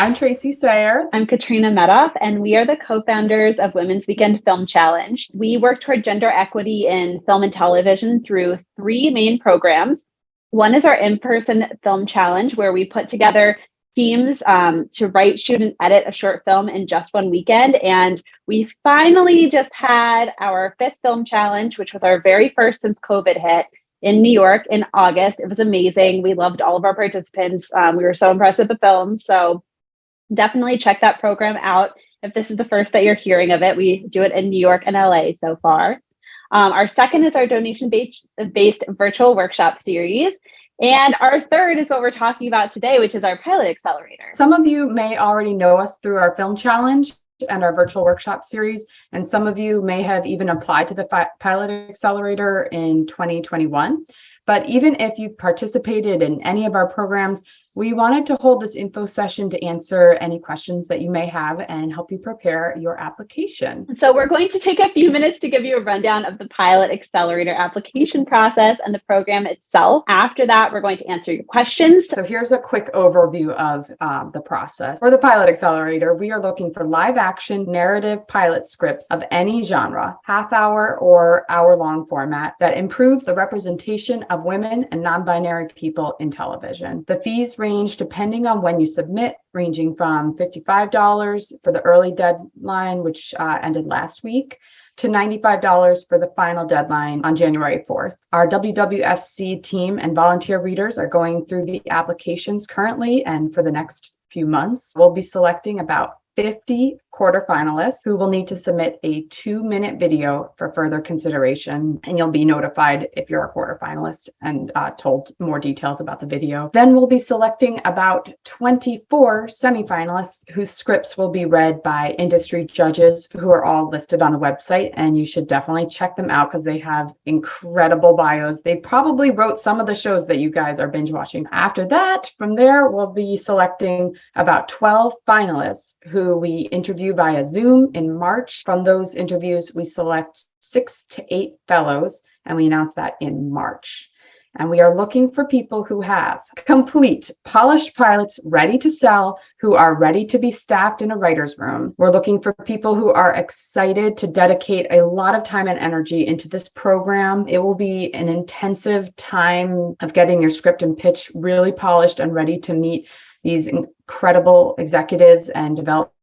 I'm Tracey Sayer. I'm Katrina Medoff, and we are the co-founders of Women's Weekend Film Challenge. We work toward gender equity in film and television through 3 main programs. One is our in-person film challenge, where we put together teams to write, shoot, and edit a short film in just one weekend. And we finally just had our 5th film challenge, which was our very first since COVID hit, in New York in August. It was amazing. We loved all of our participants. We were so impressed with the films. So definitely check that program out. If this is the first that you're hearing of it, we do it in New York and LA so far. Our second is our donation-based virtual workshop series. And our third is what we're talking about today, which is our Pilot Accelerator. Some of you may already know us through our film challenge and our virtual workshop series. And some of you may have even applied to the Pilot Accelerator in 2021. But even if you've participated in any of our programs, we wanted to hold this info session to answer any questions that you may have and help you prepare your application. So we're going to take a few minutes to give you a rundown of the Pilot Accelerator application process and the program itself. After that, we're going to answer your questions. So here's a quick overview of the process. For the Pilot Accelerator, we are looking for live action narrative pilot scripts of any genre, half-hour or hour-long format, that improve the representation of women and non-binary people in television. The fees range depending on when you submit, ranging from $55 for the early deadline, which ended last week, to $95 for the final deadline on January 4th. Our WWFC team and volunteer readers are going through the applications currently, and for the next few months, we'll be selecting about 50 quarterfinalists who will need to submit a 2-minute video for further consideration. And you'll be notified if you're a quarterfinalist and told more details about the video. Then we'll be selecting about 24 semifinalists whose scripts will be read by industry judges who are all listed on the website. And you should definitely check them out because they have incredible bios. They probably wrote some of the shows that you guys are binge watching. After that, from there, we'll be selecting about 12 finalists who we interview via Zoom in March. From those interviews, we select 6 to 8 fellows, and we announce that in March. And we are looking for people who have complete, polished pilots ready to sell, who are ready to be staffed in a writer's room. We're looking for people who are excited to dedicate a lot of time and energy into this program. It will be an intensive time of getting your script and pitch really polished and ready to meet these incredible executives and development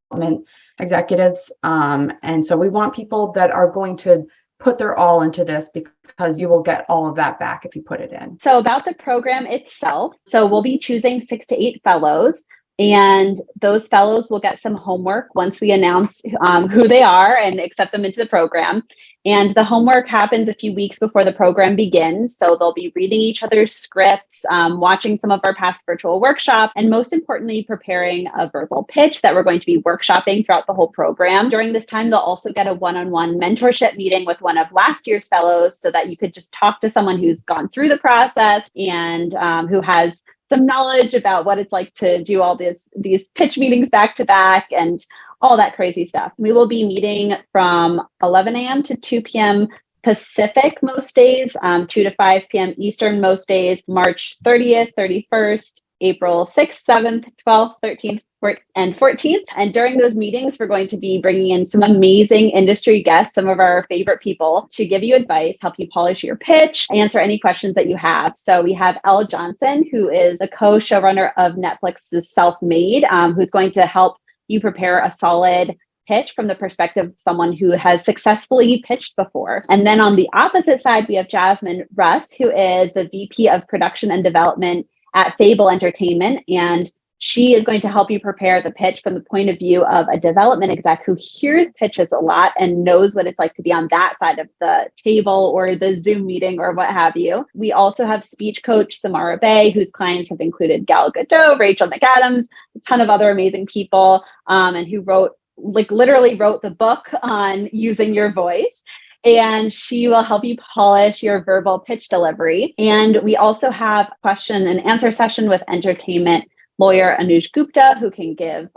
executives. And so we want people that are going to put their all into this, because you will get all of that back if you put it in. So about the program itself, so we'll be choosing 6 to 8 fellows. And those fellows will get some homework once we announce who they are and accept them into the program. And the homework happens a few weeks before the program begins. So they'll be reading each other's scripts, watching some of our past virtual workshops, and most importantly, preparing a verbal pitch that we're going to be workshopping throughout the whole program. During this time, they'll also get a one-on-one mentorship meeting with one of last year's fellows, so that you could just talk to someone who's gone through the process and who has some knowledge about what it's like to do all these pitch meetings back to back and all that crazy stuff. We will be meeting from 11 a.m. to 2 p.m. Pacific most days, 2 to 5 p.m. Eastern most days, March 30th, 31st, April 6th, 7th, 12th, 13th, and 14th. And during those meetings, we're going to be bringing in some amazing industry guests, some of our favorite people, to give you advice, help you polish your pitch, answer any questions that you have. So we have Elle Johnson, who is a co-showrunner of Netflix's Self-Made, who's going to help you prepare a solid pitch from the perspective of someone who has successfully pitched before. And then on the opposite side, we have Jasmine Russ, who is the VP of Production and Development at Fable Entertainment. And she is going to help you prepare the pitch from the point of view of a development exec who hears pitches a lot and knows what it's like to be on that side of the table or the Zoom meeting or what have you. We also have speech coach Samara Bay, whose clients have included Gal Gadot, Rachel McAdams, a ton of other amazing people, and who literally wrote the book on using your voice. And she will help you polish your verbal pitch delivery. And we also have a question and answer session with entertainment lawyer Anuj Gupta, who can give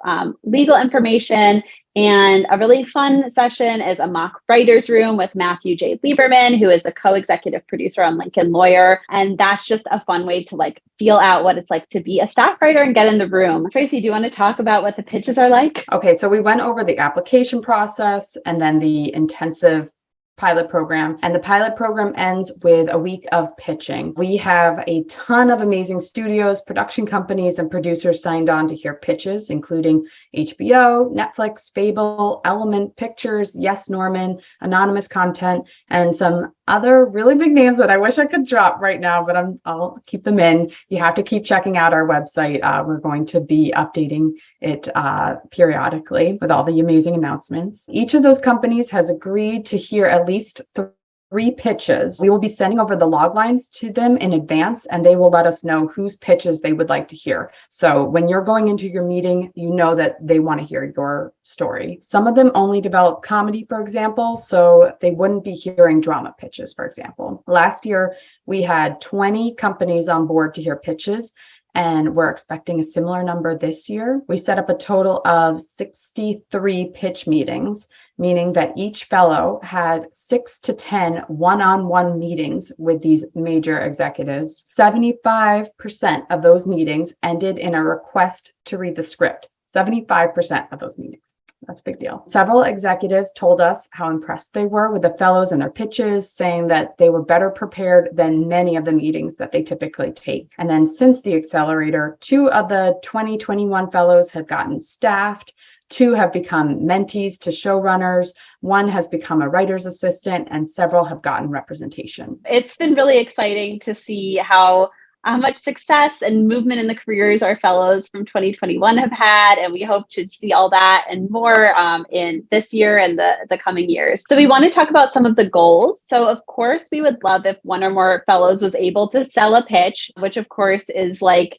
legal information And a really fun session is a mock writer's room with Matthew J. Lieberman, who is the co-executive producer on Lincoln Lawyer. And that's just a fun way to like feel out what it's like to be a staff writer and get in the room. Tracey, do you want to talk about what the pitches are like? Okay, so we went over the application process and then the intensive pilot program, and the pilot program ends with a week of pitching. We have a ton of amazing studios, production companies, and producers signed on to hear pitches, including HBO, Netflix, Fable, Element Pictures, Yes Norman, Anonymous Content, and some other really big names that I wish I could drop right now, but I'll keep them in. You have to keep checking out our website. We're going to be updating it periodically with all the amazing announcements. Each of those companies has agreed to hear at least 3 pitches. We will be sending over the log lines to them in advance, and they will let us know whose pitches they would like to hear. So when you're going into your meeting, you know that they want to hear your story. Some of them only develop comedy, for example, so they wouldn't be hearing drama pitches, for example. Last year, we had 20 companies on board to hear pitches, and we're expecting a similar number this year. We set up a total of 63 pitch meetings, meaning that each fellow had 6 to 10 one-on-one meetings with these major executives. 75% of those meetings ended in a request to read the script. 75% of those meetings. That's a big deal. Several executives told us how impressed they were with the fellows and their pitches, saying that they were better prepared than many of the meetings that they typically take. And then since the Accelerator, 2 of the 2021 fellows have gotten staffed, 2 have become mentees to showrunners, 1 has become a writer's assistant, and several have gotten representation. It's been really exciting to see how much success and movement in the careers our fellows from 2021 have had. And we hope to see all that and more in this year and the coming years. So we want to talk about some of the goals. So of course, we would love if 1 or more fellows was able to sell a pitch, which of course is like,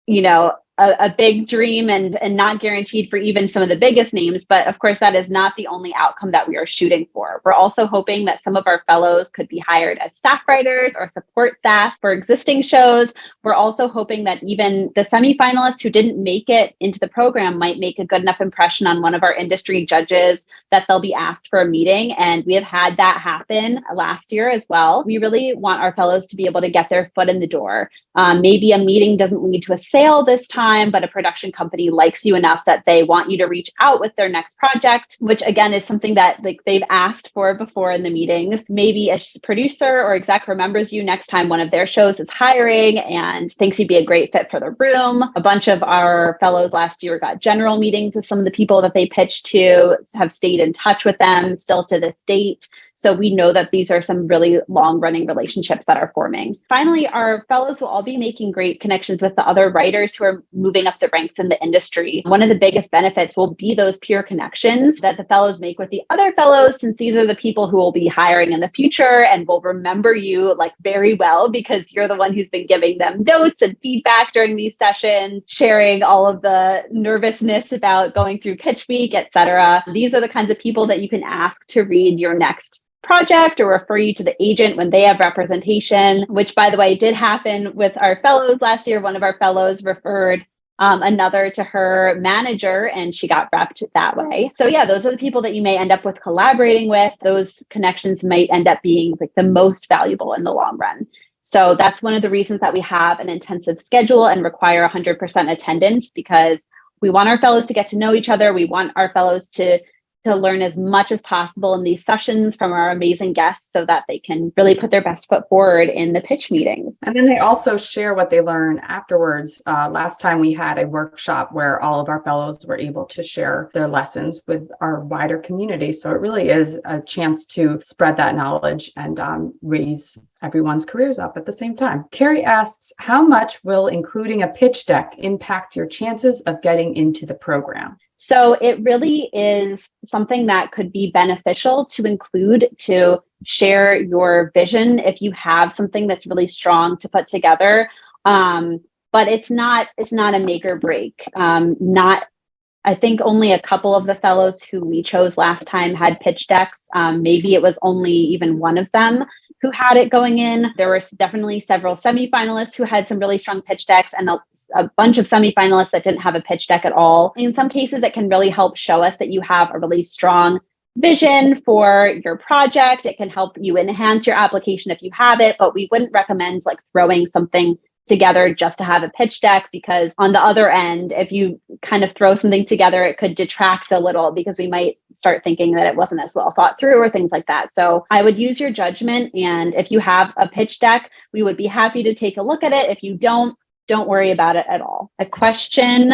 you know, a big dream and not guaranteed for even some of the biggest names. But of course, that is not the only outcome that we are shooting for. We're also hoping that some of our fellows could be hired as staff writers or support staff for existing shows. We're also hoping that even the semifinalists who didn't make it into the program might make a good enough impression on one of our industry judges that they'll be asked for a meeting. And we have had that happen last year as well. We really want our fellows to be able to get their foot in the door. Maybe a meeting doesn't lead to a sale this time, but a production company likes you enough that they want you to reach out with their next project, which again is something that like they've asked for before in the meetings. Maybe a producer or exec remembers you next time one of their shows is hiring and thinks you'd be a great fit for the room. A bunch of our fellows last year got general meetings with some of the people that they pitched to, have stayed in touch with them still to this date. So we know that these are some really long-running relationships that are forming. Finally, our fellows will all be making great connections with the other writers who are moving up the ranks in the industry. One of the biggest benefits will be those peer connections that the fellows make with the other fellows, since these are the people who will be hiring in the future and will remember you like very well because you're the one who's been giving them notes and feedback during these sessions, sharing all of the nervousness about going through pitch week, etc. These are the kinds of people that you can ask to read your next project or refer you to the agent when they have representation, which by the way did happen with our fellows last year. One of our fellows referred another to her manager and she got repped that way. So yeah, those are the people that you may end up with collaborating with. Those connections might end up being like the most valuable in the long run. So that's one of the reasons that we have an intensive schedule and require 100% attendance, because we want our fellows to get to know each other. We want our fellows to learn as much as possible in these sessions from our amazing guests so that they can really put their best foot forward in the pitch meetings. And then they also share what they learn afterwards. Last time we had a workshop where all of our fellows were able to share their lessons with our wider community. So it really is a chance to spread that knowledge and raise everyone's careers up at the same time. Carrie asks, how much will including a pitch deck impact your chances of getting into the program? So it really is something that could be beneficial to include to share your vision if you have something that's really strong to put together. But it's not a make or break. I think only a couple of the fellows who we chose last time had pitch decks. Maybe it was only even one of them. who had it going in. There were definitely several semifinalists who had some really strong pitch decks, and a bunch of semifinalists that didn't have a pitch deck at all. In some cases, it can really help show us that you have a really strong vision for your project. It can help you enhance your application if you have it, but we wouldn't recommend like throwing something together just to have a pitch deck, because on the other end, if you kind of throw something together, it could detract a little because we might start thinking that it wasn't as well thought through or things like that. So I would use your judgment. And if you have a pitch deck, we would be happy to take a look at it. If you don't worry about it at all. A question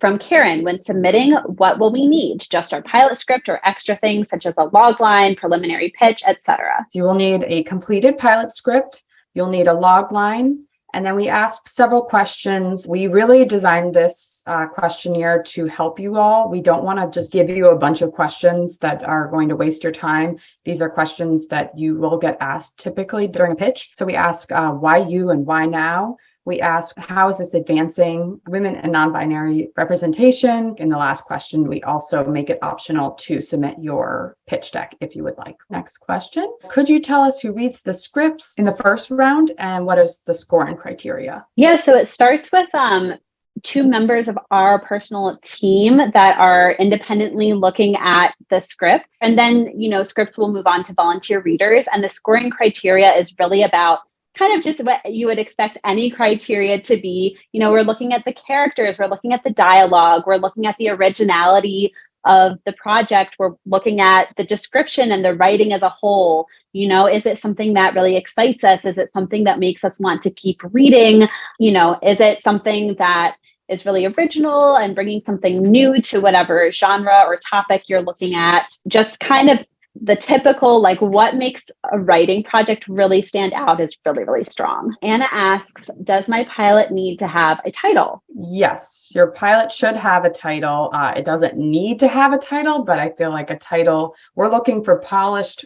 from Karen: when submitting, what will we need? Just our pilot script or extra things such as a log line, preliminary pitch, etc.? You will need a completed pilot script. You'll need a log line. And then we asked several questions. We really designed this questionnaire to help you all. We don't want to just give you a bunch of questions that are going to waste your time. These are questions that you will get asked typically during a pitch. So we ask why you and why now? We ask, how is this advancing women and non-binary representation? In the last question, we also make it optional to submit your pitch deck if you would like. Next question. Could you tell us who reads the scripts in the first round and what is the scoring criteria? Yeah, so it starts with two members of our personal team that are independently looking at the scripts. And then, scripts will move on to volunteer readers. And the scoring criteria is really about kind of just what you would expect any criteria to be. We're looking at the characters, we're looking at the dialogue, we're looking at the originality of the project, we're looking at the description and the writing as a whole. Is it something that really excites us? Is it something that makes us want to keep reading? Is it something that is really original and bringing something new to whatever genre or topic you're looking at? Just kind of the typical, like, what makes a writing project really stand out is really, really strong. Anna asks, does my pilot need to have a title? Yes, your pilot should have a title. It doesn't need to have a title, but I feel like a title, we're looking for polished,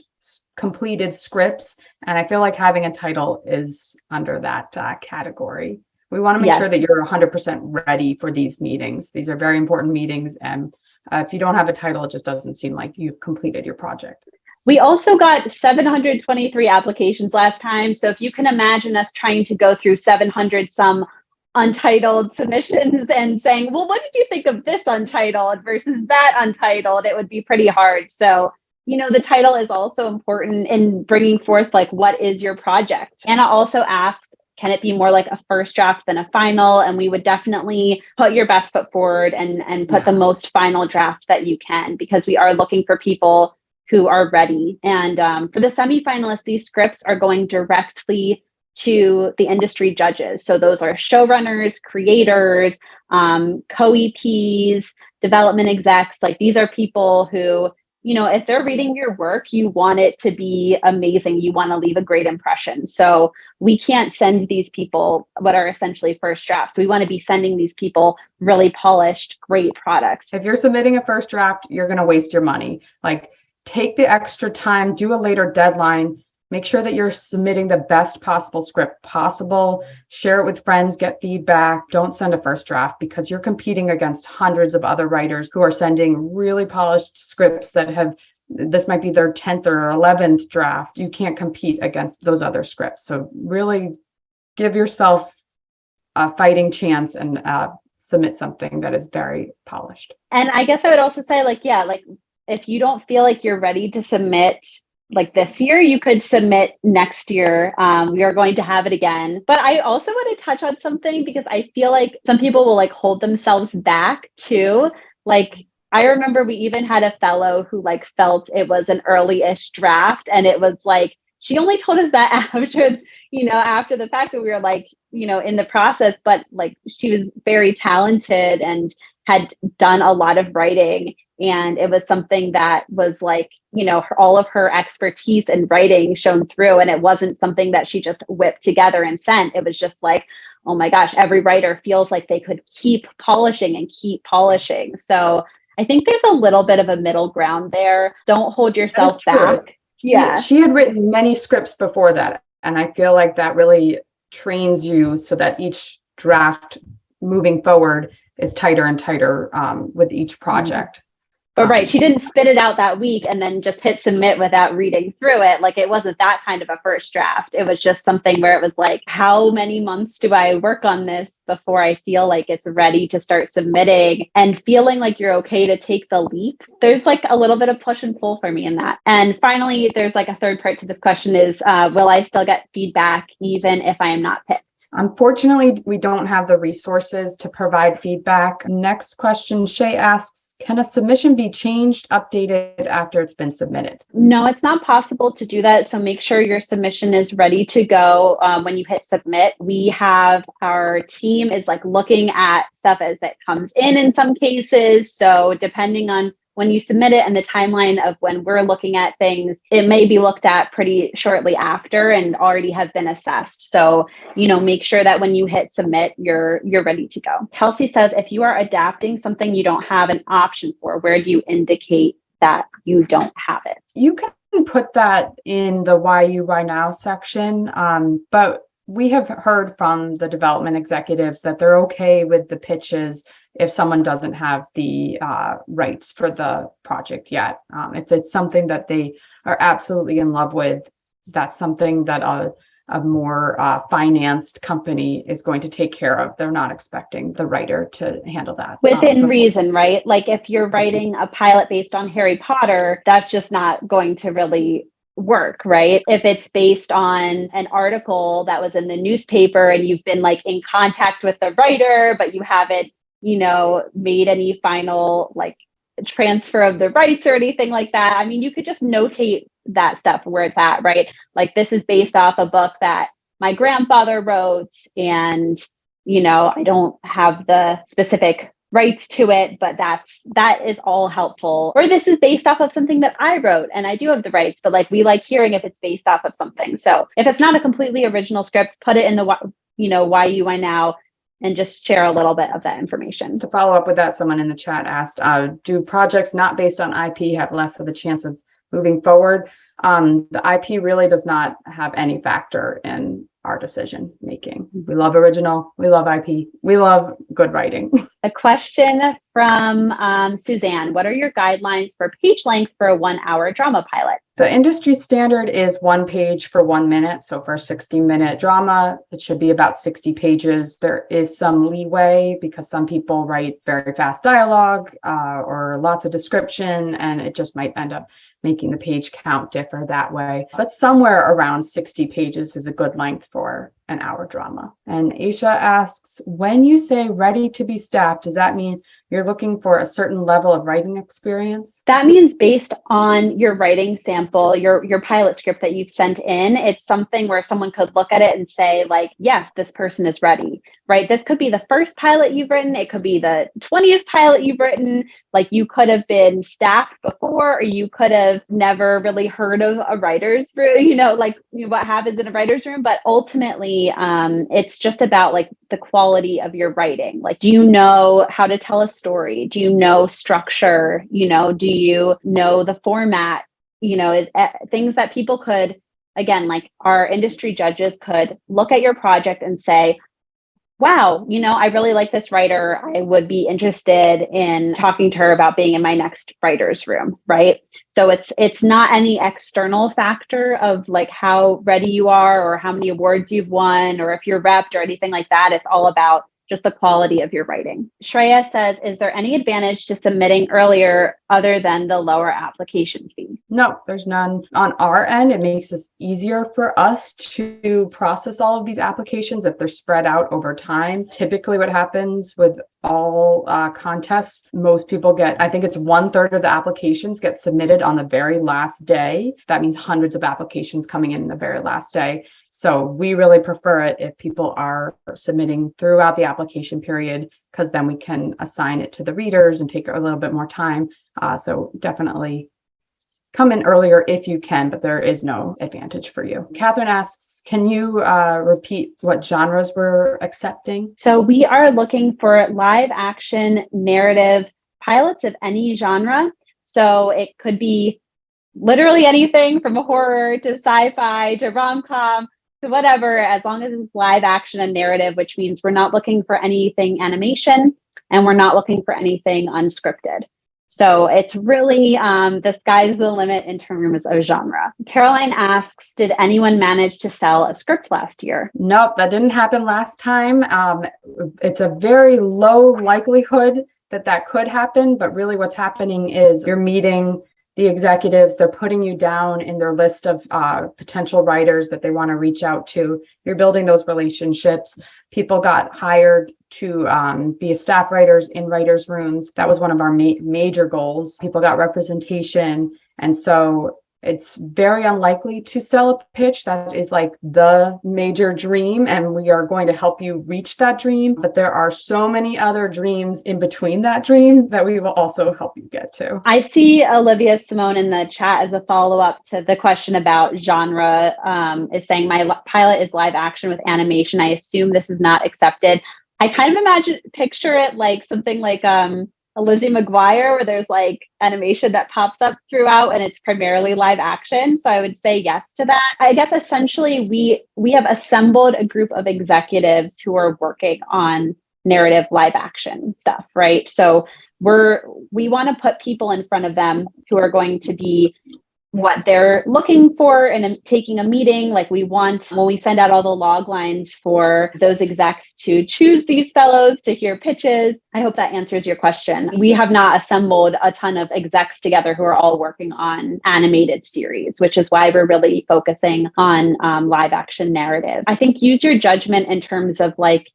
completed scripts. And I feel like having a title is under that category. We want to make sure that you're 100% ready for these meetings. These are very important meetings. And if you don't have a title, it just doesn't seem like you've completed your project. We also got 723 applications last time. So if you can imagine us trying to go through 700 some untitled submissions and saying, well, what did you think of this untitled versus that untitled? It would be pretty hard. So, the title is also important in bringing forth, like, what is your project? Anna also asked, can it be more like a first draft than a final? And we would definitely put your best foot forward and put the most final draft that you can, because we are looking for people who are ready. And for the semifinalists, these scripts are going directly to the industry judges. So those are showrunners, creators, co-EPs, development execs. Like, these are people who, if they're reading your work, you want it to be amazing. You want to leave a great impression. So we can't send these people what are essentially first drafts. We want to be sending these people really polished, great products. If you're submitting a first draft, you're going to waste your money. Like, take the extra time, do a later deadline, make sure that you're submitting the best possible script possible, share it with friends, get feedback. Don't send a first draft, because you're competing against hundreds of other writers who are sending really polished scripts that this might be their 10th or 11th draft. You can't compete against those other scripts. So really give yourself a fighting chance and submit something that is very polished. And I guess I would also say, if you don't feel like you're ready to submit like this year, you could submit next year. We are going to have it again. But I also want to touch on something, because I feel like some people will hold themselves back too. I remember we even had a fellow who felt it was an early-ish draft, and it was she only told us that after the fact that we were in the process, but she was very talented and had done a lot of writing. And it was something that was all of her expertise in writing shone through. And it wasn't something that she just whipped together and sent. It was just oh my gosh, every writer feels like they could keep polishing and keep polishing. So I think there's a little bit of a middle ground there. Don't hold yourself back. Yeah. She had written many scripts before that. And I feel like that really trains you so that each draft moving forward is tighter and tighter with each project. But right, she didn't spit it out that week and then just hit submit without reading through it. Like it wasn't that kind of a first draft. It was just something where it was like, how many months do I work on this before I feel like it's ready to start submitting, and feeling like you're okay to take the leap? There's like a little bit of push and pull for me in that. And finally, there's like a third part to this question is, will I still get feedback even if I am not picked? Unfortunately, we don't have the resources to provide feedback. Next question, Shay asks, can a submission be changed, updated after it's been submitted? No, it's not possible to do that. So make sure your submission is ready to go when you hit submit. We have our team is like looking at stuff as it comes in some cases. So depending on when you submit it and the timeline of when we're looking at things, it may be looked at pretty shortly after and already have been assessed. So, make sure that when you hit submit, you're ready to go. Kelsey says, if you are adapting something you don't have an option for, where do you indicate that you don't have it? You can put that in the why you, why now section, but we have heard from the development executives that they're okay with the pitches if someone doesn't have the rights for the project yet. If it's something that they are absolutely in love with, that's something that a more financed company is going to take care of. They're not expecting the writer to handle that. Within reason, right? Like if you're writing a pilot based on Harry Potter, that's just not going to really work, right? If it's based on an article that was in the newspaper and you've been like in contact with the writer, but you haven't, made any final like transfer of the rights or anything like that. I mean, you could just notate that stuff where it's at, right? Like this is based off a book that my grandfather wrote and, I don't have the specific rights to it, but that is all helpful. Or this is based off of something that I wrote and I do have the rights, but like we like hearing if it's based off of something. So if it's not a completely original script, put it in the why you, why now, and just share a little bit of that information. To follow up with that, someone in the chat asked, do projects not based on IP have less of a chance of moving forward? The IP really does not have any factor in our decision making. We love original, we love IP, we love good writing. A question from Suzanne. What are your guidelines for page length for a 1-hour drama pilot? The industry standard is 1 page for 1 minute. So for a 60-minute drama, it should be about 60 pages. There is some leeway because some people write very fast dialogue or lots of description, and it just might end up making the page count differ that way. But somewhere around 60 pages is a good length for an hour drama. And Aisha asks, when you say ready to be staffed, does that mean you're looking for a certain level of writing experience? That means based on your writing sample, your pilot script that you've sent in, it's something where someone could look at it and say like, yes, this person is ready, right? This could be the first pilot you've written. It could be the 20th pilot you've written. Like you could have been staffed before, or you could have never really heard of a writer's room, what happens in a writer's room. But ultimately, it's just about like the quality of your writing. Like, do you know how to tell a story? Do you know structure? Do you know the format? Things that people could, again, like our industry judges could look at your project and say, wow, I really like this writer. I would be interested in talking to her about being in my next writer's room, right? So it's not any external factor of like how ready you are or how many awards you've won or if you're repped or anything like that. It's all about just the quality of your writing. Shreya says, is there any advantage to submitting earlier other than the lower application fee? No, there's none. On our end, it makes it easier for us to process all of these applications if they're spread out over time. Typically what happens with all contests, most people get, I think it's 1/3 of the applications get submitted on the very last day. That means hundreds of applications coming in the very last day. So we really prefer it if people are submitting throughout the application period, because then we can assign it to the readers and take a little bit more time. So definitely come in earlier if you can, but there is no advantage for you. Catherine asks, can you repeat what genres we're accepting? So we are looking for live action narrative pilots of any genre. So it could be literally anything from horror to sci-fi to rom-com to whatever, as long as it's live action and narrative, which means we're not looking for anything animation and we're not looking for anything unscripted. So it's really the sky's the limit in terms of genre. Caroline asks, did anyone manage to sell a script last year? Nope, that didn't happen last time. It's a very low likelihood that could happen, but really what's happening is you're meeting the executives, they're putting you down in their list of potential writers that they want to reach out to. You're building those relationships. People got hired to be staff writers in writers' rooms. That was one of our major goals. People got representation. And so it's very unlikely to sell a pitch. That is like the major dream, and we are going to help you reach that dream. But there are so many other dreams in between that dream that we will also help you get to. I see Olivia Simone in the chat as a follow-up to the question about genre, is saying my pilot is live action with animation. I assume this is not accepted. I kind of picture it like something like a Lizzie McGuire, where there's like animation that pops up throughout and it's primarily live action. So I would say yes to that. I guess essentially we have assembled a group of executives who are working on narrative live action stuff, right? So we want to put people in front of them who are going to be what they're looking for and taking a meeting. Like we want, when we send out all the log lines for those execs to choose these fellows to hear pitches. I hope that answers your question. We have not assembled a ton of execs together who are all working on animated series, which is why we're really focusing on live action narrative. I think use your judgment in terms of like,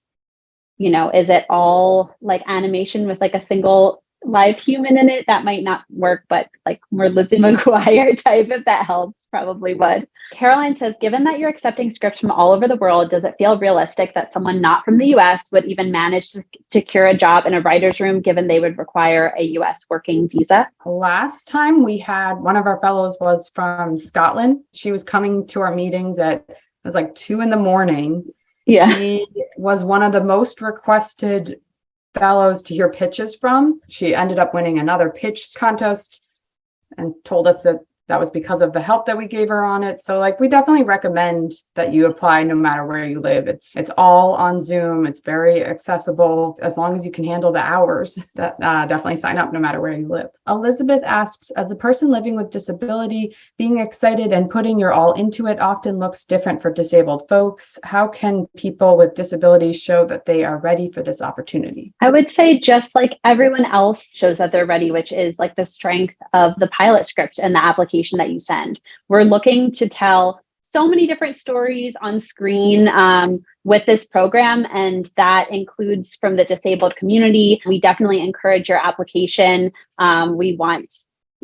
is it all like animation with like a single live human in it? That might not work, but like more Lizzie McGuire type, if that helps, probably would. Caroline says, given that you're accepting scripts from all over the world, does it feel realistic that someone not from the US would even manage to secure a job in a writer's room, given they would require a US working visa? Last time we had one of our fellows was from Scotland. She was coming to our meetings it was like 2 a.m. Yeah. She was one of the most requested fellows to hear pitches from. She ended up winning another pitch contest and told us that was because of the help that we gave her on it. So like we definitely recommend that you apply no matter where you live. It's all on Zoom. It's very accessible. As long as you can handle the hours, that definitely sign up no matter where you live. Elizabeth asks, as a person living with disability, being excited and putting your all into it often looks different for disabled folks. How can people with disabilities show that they are ready for this opportunity? I would say just like everyone else shows that they're ready, which is like the strength of the pilot script and the application that you send. We're looking to tell so many different stories on screen with this program, and that includes from the disabled community. We definitely encourage your application. We want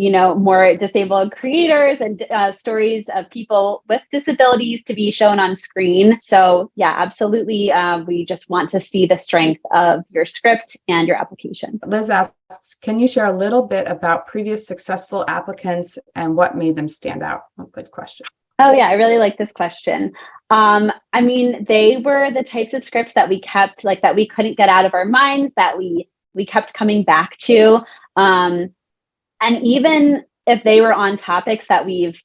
more disabled creators and stories of people with disabilities to be shown on screen. So yeah, absolutely. We just want to see the strength of your script and your application. Liz asks, can you share a little bit about previous successful applicants and what made them stand out? Oh, good question. Oh yeah, I really like this question. I mean, they were the types of scripts that we kept, like that we couldn't get out of our minds, that we kept coming back to. And even if they were on topics that we've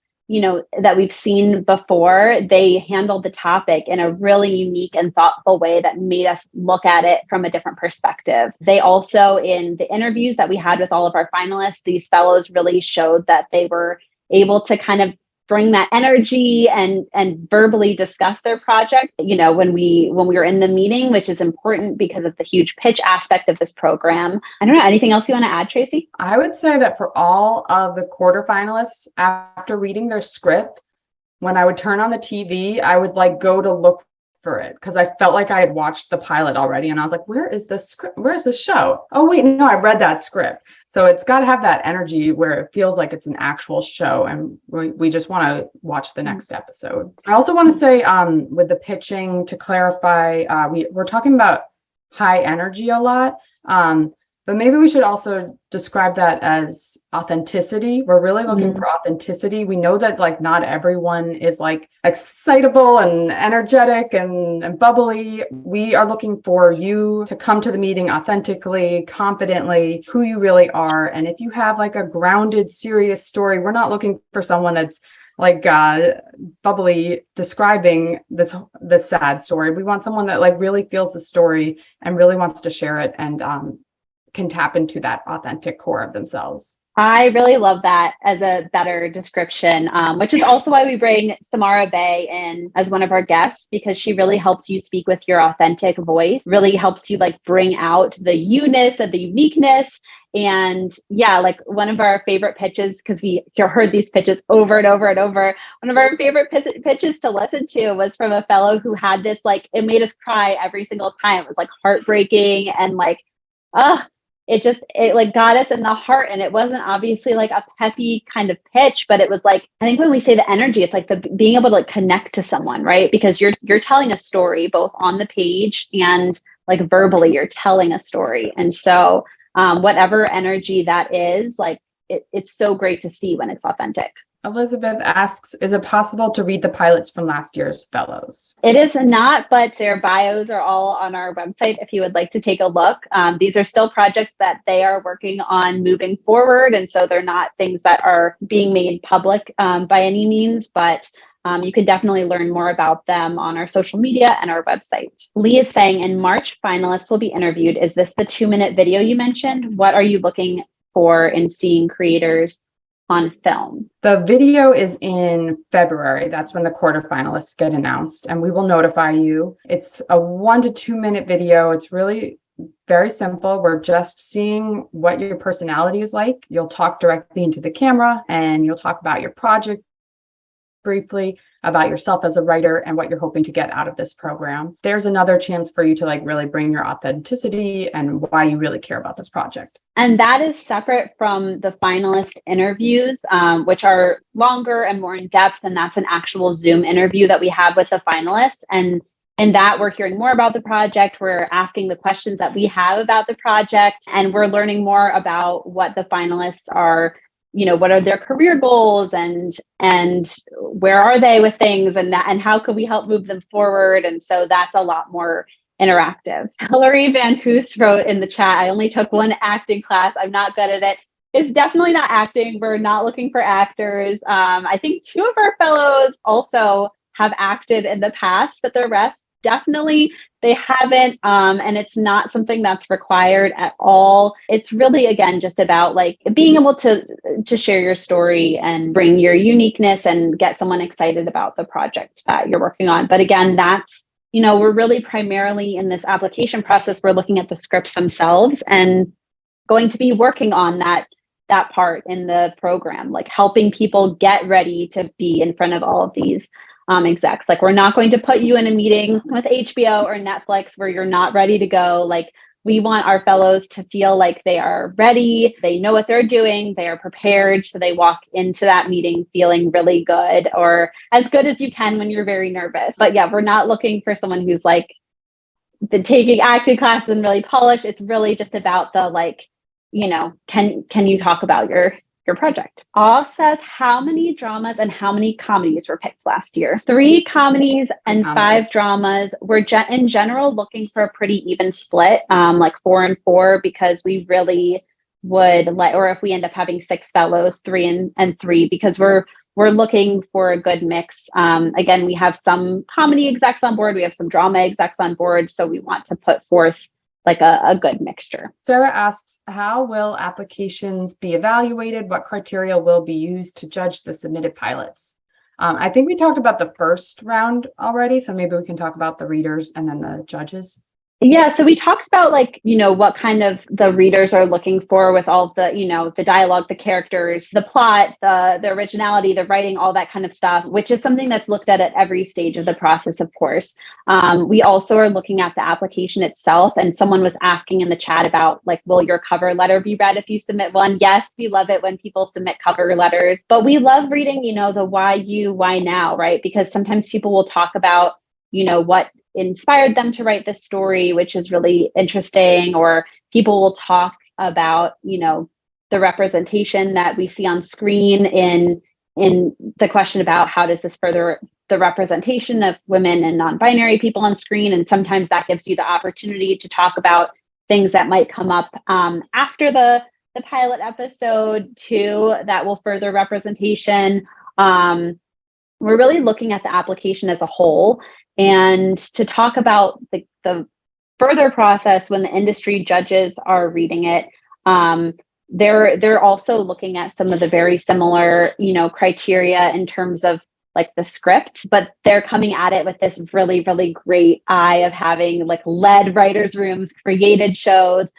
seen before, they handled the topic in a really unique and thoughtful way that made us look at it from a different perspective. They also, in the interviews that we had with all of our finalists, these fellows really showed that they were able to kind of bring that energy and verbally discuss their project, when we were in the meeting, which is important because of the huge pitch aspect of this program. I don't know, anything else you want to add, Tracey? I would say that for all of the quarterfinalists, after reading their script, when I would turn on the TV, I would like go to look for it because I felt like I had watched the pilot already, and I was like, where is this script? Where's the show? Oh wait, no, I read that script. So it's got to have that energy where it feels like it's an actual show, and we just want to watch the next episode. I also want to say with the pitching, to clarify, we're talking about high energy a lot, but maybe we should also describe that as authenticity. We're really looking for authenticity. We know that like not everyone is like excitable and energetic and bubbly. We are looking for you to come to the meeting authentically, confidently, who you really are. And if you have like a grounded, serious story, we're not looking for someone that's like bubbly describing this sad story. We want someone that like really feels the story and really wants to share it and can tap into that authentic core of themselves. I really love that as a better description, which is also why we bring Samara Bay in as one of our guests, because she really helps you speak with your authentic voice, really helps you like bring out the you-ness and the uniqueness. And yeah, like one of our favorite pitches, because we heard these pitches over and over and over. One of our favorite pitches to listen to was from a fellow who had this, like, it made us cry every single time. It was like heartbreaking and like, it like got us in the heart. And it wasn't obviously like a peppy kind of pitch, but it was like, I think when we say the energy, it's like the being able to like connect to someone, right? Because you're telling a story both on the page and like verbally, you're telling a story. And so whatever energy that is, like it's so great to see when it's authentic. Elizabeth asks, is it possible to read the pilots from last year's fellows? It is not, but their bios are all on our website if you would like to take a look. These are still projects that they are working on moving forward. And so they're not things that are being made public by any means, but you can definitely learn more about them on our social media and our website. Leigh is saying in March, finalists will be interviewed. Is this the 2-minute video you mentioned? What are you looking for in seeing creators on film? The video is in February. That's when the quarterfinalists get announced, and we will notify you. It's a 1 to 2 minute video. It's really very simple. We're just seeing what your personality is like. You'll talk directly into the camera and you'll talk about your project briefly, about yourself as a writer and what you're hoping to get out of this program. There's another chance for you to like really bring your authenticity and why you really care about this project. And that is separate from the finalist interviews, which are longer and more in depth. And that's an actual Zoom interview that we have with the finalists. And in that, we're hearing more about the project. We're asking the questions that we have about the project, and we're learning more about what the finalists are, you know, what are their career goals and where are they with things and how can we help move them forward? And so that's a lot more interactive. Hilary Van Hoos wrote in the chat, I only took one acting class. I'm not good at it. It's definitely not acting. We're not looking for actors. I think 2 of our fellows also have acted in the past, but the rest definitely they haven't. And it's not something that's required at all. It's really, again, just about like being able to share your story and bring your uniqueness and get someone excited about the project that you're working on. But again, that's, you know, we're really primarily in this application process, we're looking at the scripts themselves and going to be working on that part in the program, like helping people get ready to be in front of all of these execs. Like, we're not going to put you in a meeting with HBO or Netflix where you're not ready to go. Like, we want our fellows to feel like they are ready, they know what they're doing, they are prepared. So they walk into that meeting feeling really good, or as good as you can when you're very nervous. But yeah, we're not looking for someone who's like been taking acting classes and really polished. It's really just about the, like, you know, can you talk about your project? Aw says, how many dramas and how many comedies were picked last year? 3 comedies and 5 dramas. We're in general looking for a pretty even split, like 4 and 4, because we really would like, or if we end up having 6 fellows, 3 and 3, because we're looking for a good mix. Again, we have some comedy execs on board, we have some drama execs on board, so we want to put forth like a good mixture. Sarah asks, how will applications be evaluated? What criteria will be used to judge the submitted pilots? I think we talked about the first round already, so maybe we can talk about the readers and then the judges. Yeah, so we talked about, like, you know, what kind of the readers are looking for with all the, you know, the dialogue, the characters, the plot, the originality, the writing, all that kind of stuff, which is something that's looked at every stage of the process, of course. We also are looking at the application itself, and someone was asking in the chat about, like, will your cover letter be read if you submit one? Yes, we love it when people submit cover letters, but we love reading, you know, the why you, why now, right? Because sometimes people will talk about, you know, what inspired them to write this story, which is really interesting, or people will talk about, you know, the representation that we see on screen in the question about how does this further the representation of women and non-binary people on screen. And sometimes that gives you the opportunity to talk about things that might come up after the pilot episode too, that will further representation. We're really looking at the application as a whole, and to talk about the further process, when the industry judges are reading it, they're also looking at some of the very similar, criteria in terms of like the script, but they're coming at it with this really, really great eye of having like led writers' rooms, created shows,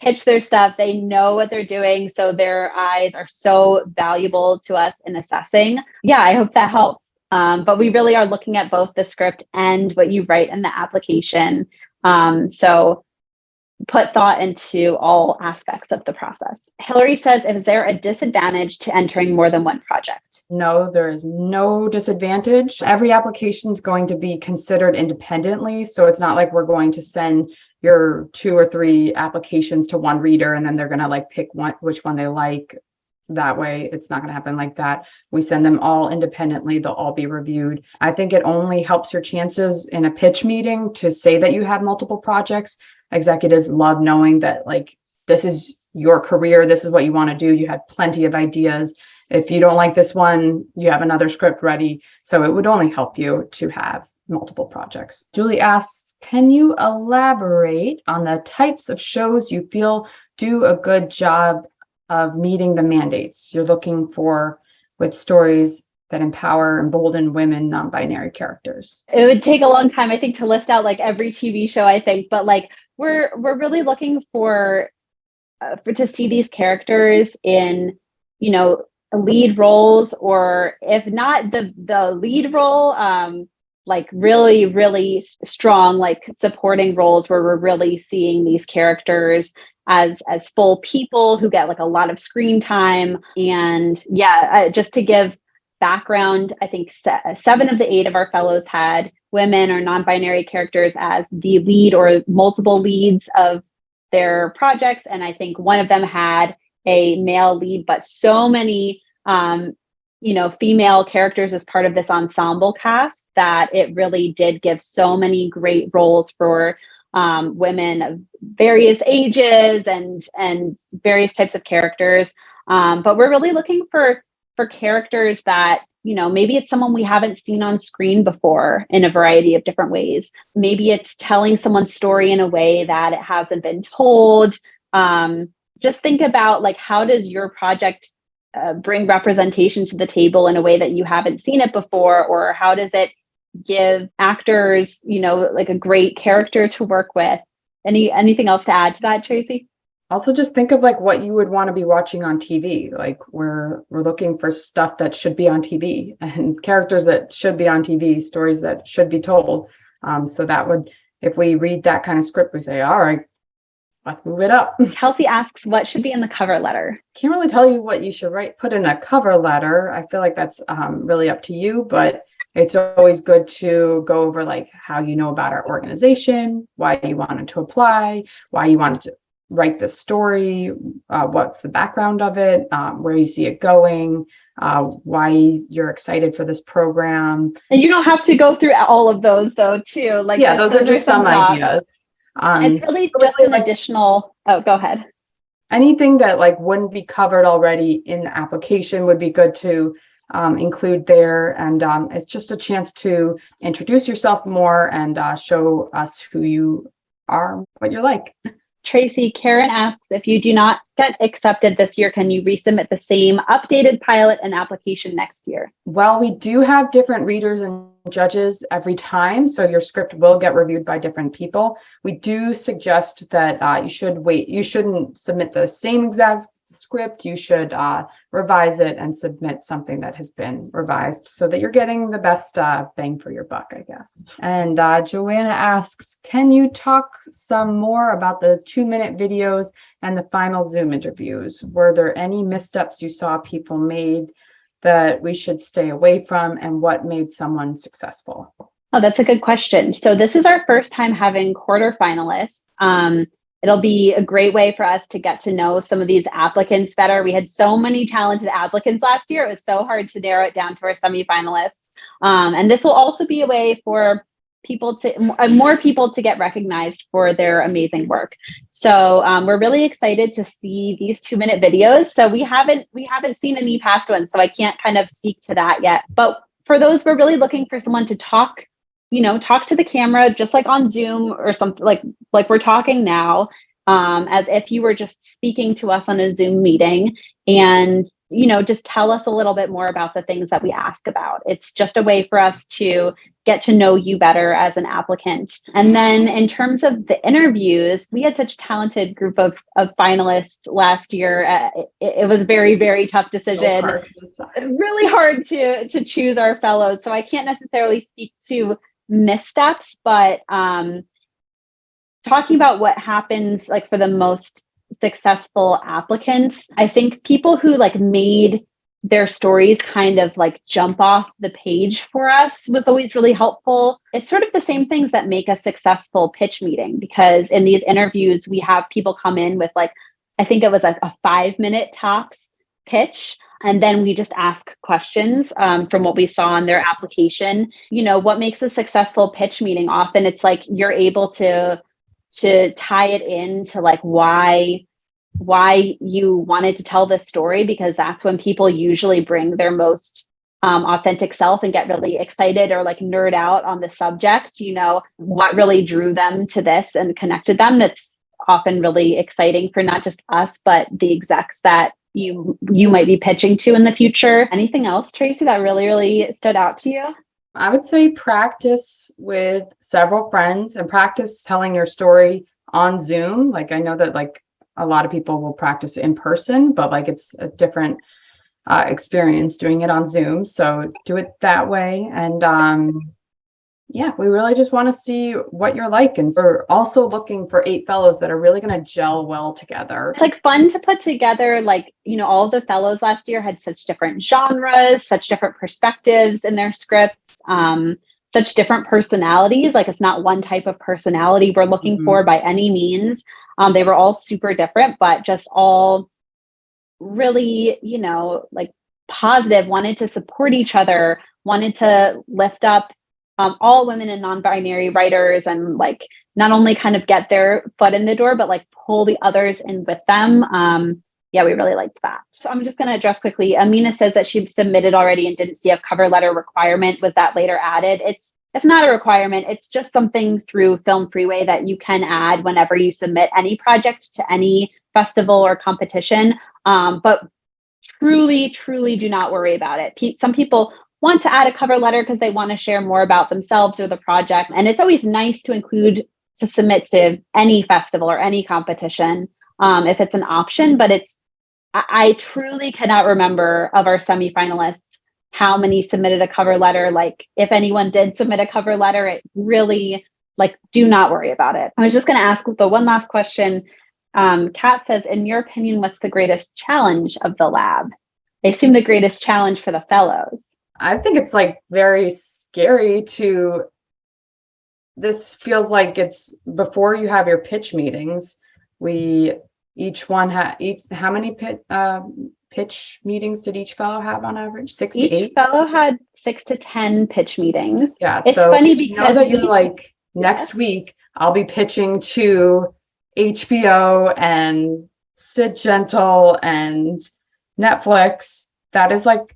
pitch their stuff. They know what they're doing. So their eyes are so valuable to us in assessing. Yeah, I hope that helps. But we really are looking at both the script and what you write in the application. So put thought into all aspects of the process. Hillary says, is there a disadvantage to entering more than one project? No, there is no disadvantage. Every application is going to be considered independently. So it's not like we're going to send your 2 or 3 applications to one reader and then they're going to like pick which one they like. That way, it's not going to happen like that. We send them all independently. They'll all be reviewed. I think it only helps your chances in a pitch meeting to say that you have multiple projects. Executives love knowing that like this is your career. This is what you want to do. You had plenty of ideas. If you don't like this one, you have another script ready. So it would only help you to have multiple projects. Julie asks, can you elaborate on the types of shows you feel do a good job of meeting the mandates you're looking for with stories that empower, embolden women, non-binary characters? It would take a long time, I think, to list out like every TV show, I think, but like we're really looking for to see these characters in, lead roles, or if not the lead role, like really, really strong, like supporting roles where we're really seeing these characters as full people who get like a lot of screen time. And just to give background, I think 7 of the 8 of our fellows had women or non-binary characters as the lead or multiple leads of their projects. And I think one of them had a male lead, but so many, female characters as part of this ensemble cast that it really did give so many great roles for women of various ages and various types of characters. But we're really looking for characters that, maybe it's someone we haven't seen on screen before in a variety of different ways. Maybe it's telling someone's story in a way that it hasn't been told. Just think about like, how does your project bring representation to the table in a way that you haven't seen it before? Or how does it give actors, like a great character to work with? Anything else to add to that, Tracey? Also, just think of like what you would want to be watching on TV. Like we're looking for stuff that should be on TV and characters that should be on TV, stories that should be told. So that would, if we read that kind of script, we say, all right, let's move it up. Kelsey asks, what should be in the cover letter? Can't really tell you what you should put in a cover letter. I feel like that's really up to you, but it's always good to go over like how you know about our organization, why you wanted to apply, why you wanted to write this story, what's the background of it, where you see it going, why you're excited for this program. And you don't have to go through all of those though, too. Like, yeah, those are just some ideas. It's really just an additional, go ahead. Anything that like wouldn't be covered already in the application would be good to include there. And it's just a chance to introduce yourself more and show us who you are, what you're like. Tracey, Karen asks, if you do not get accepted this year, can you resubmit the same updated pilot and application next year? Well, we do have different readers and judges every time, so your script will get reviewed by different people. We do suggest that you should wait. You shouldn't submit the same exact script. You should revise it and submit something that has been revised so that you're getting the best bang for your buck, I guess. And Joanna asks, can you talk some more about the 2-minute videos and the final Zoom interviews? Were there any missteps you saw people made that we should stay away from, and what made someone successful? Oh, that's a good question. So this is our first time having quarterfinalists. It'll be a great way for us to get to know some of these applicants better. We had so many talented applicants last year. It was so hard to narrow it down to our semifinalists. And this will also be a way for more people to get recognized for their amazing work. So we're really excited to see these 2-minute videos. So we haven't seen any past ones, so I can't kind of speak to that yet. But for those, we're really looking for someone to talk talk to the camera just like on Zoom or something like we're talking now, as if you were just speaking to us on a Zoom meeting, and just tell us a little bit more about the things that we ask about. It's just a way for us to get to know you better as an applicant. And then in terms of the interviews, we had such a talented group of finalists last year. It was a very, very tough decision. Really hard to choose our fellows. So I can't necessarily speak to missteps, but talking about what happens like for the most successful applicants, I think people who like made their stories kind of like jump off the page for us was always really helpful. It's sort of the same things that make a successful pitch meeting, because in these interviews, we have people come in with like, I think it was like a 5-minute tops pitch. And then we just ask questions from what we saw on their application. What makes a successful pitch meeting? Often it's like you're able to tie it into like why you wanted to tell this story, because that's when people usually bring their most authentic self and get really excited or like nerd out on the subject. What really drew them to this and connected them. That's often really exciting for not just us, but the execs that you might be pitching to in the future. Anything else, Tracey, that really, really stood out to you? I would say practice with several friends and practice telling your story on Zoom. Like, I know that like a lot of people will practice in person, but like it's a different experience doing it on Zoom. So do it that way. And we really just want to see what you're like. And we're also looking for 8 fellows that are really going to gel well together. It's like fun to put together, like, all of the fellows last year had such different genres, such different perspectives in their scripts, such different personalities. Like it's not one type of personality we're looking for by any means. They were all super different, but just all really, like positive, wanted to support each other, wanted to lift up all women and non-binary writers, and like not only kind of get their foot in the door, but like pull the others in with them. We really liked that. So I'm just going to address quickly. Amina says that she submitted already and didn't see a cover letter requirement. Was that later added? It's not a requirement. It's just something through Film Freeway that you can add whenever you submit any project to any festival or competition. But truly, truly do not worry about it. Some people want to add a cover letter because they want to share more about themselves or the project. And it's always nice to submit to any festival or any competition if it's an option. But I truly cannot remember of our semifinalists how many submitted a cover letter. Like if anyone did submit a cover letter, it really, like, do not worry about it. I was just going to ask the one last question. Kat says, in your opinion, what's the greatest challenge of the lab? I assume the greatest challenge for the fellows. I think it's like very scary this feels like it's before you have your pitch meetings. How many pitch meetings did each fellow have on average? 6 to 8? Each fellow had 6 to 10 pitch meetings. Yeah. It's so funny because that you're like, next week, I'll be pitching to HBO and Sid Gentle and Netflix. That is like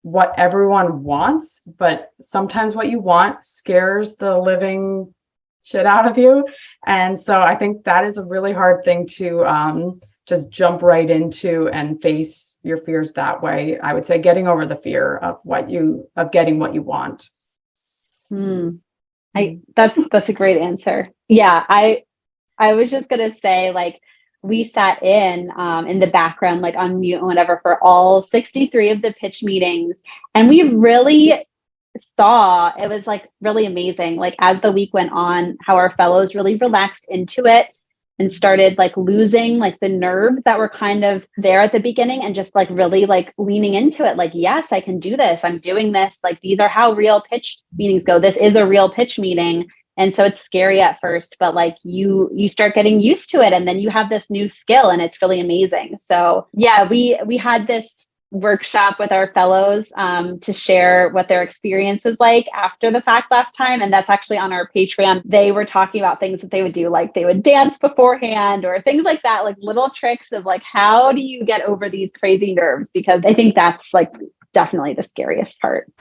what everyone wants, but sometimes what you want scares the living shit out of you. And so I think that is a really hard thing to just jump right into and face your fears that way. I would say getting over the fear of getting what you want. That's a great answer. Yeah, I was just gonna say, like, we sat in the background, like on mute and whatever, for all 63 of the pitch meetings. And we really saw, it was like really amazing, like as the week went on, how our fellows really relaxed into it and started like losing like the nerves that were kind of there at the beginning, and just like really like leaning into it. Like, yes, I can do this. I'm doing this. Like, these are how real pitch meetings go. This is a real pitch meeting. And so it's scary at first, but like you start getting used to it, and then you have this new skill, and it's really amazing. So yeah, we had this workshop with our fellows to share what their experience is like after the fact last time. And that's actually on our Patreon. They were talking about things that they would do, like they would dance beforehand or things like that, like little tricks of like, how do you get over these crazy nerves? Because I think that's like definitely the scariest part.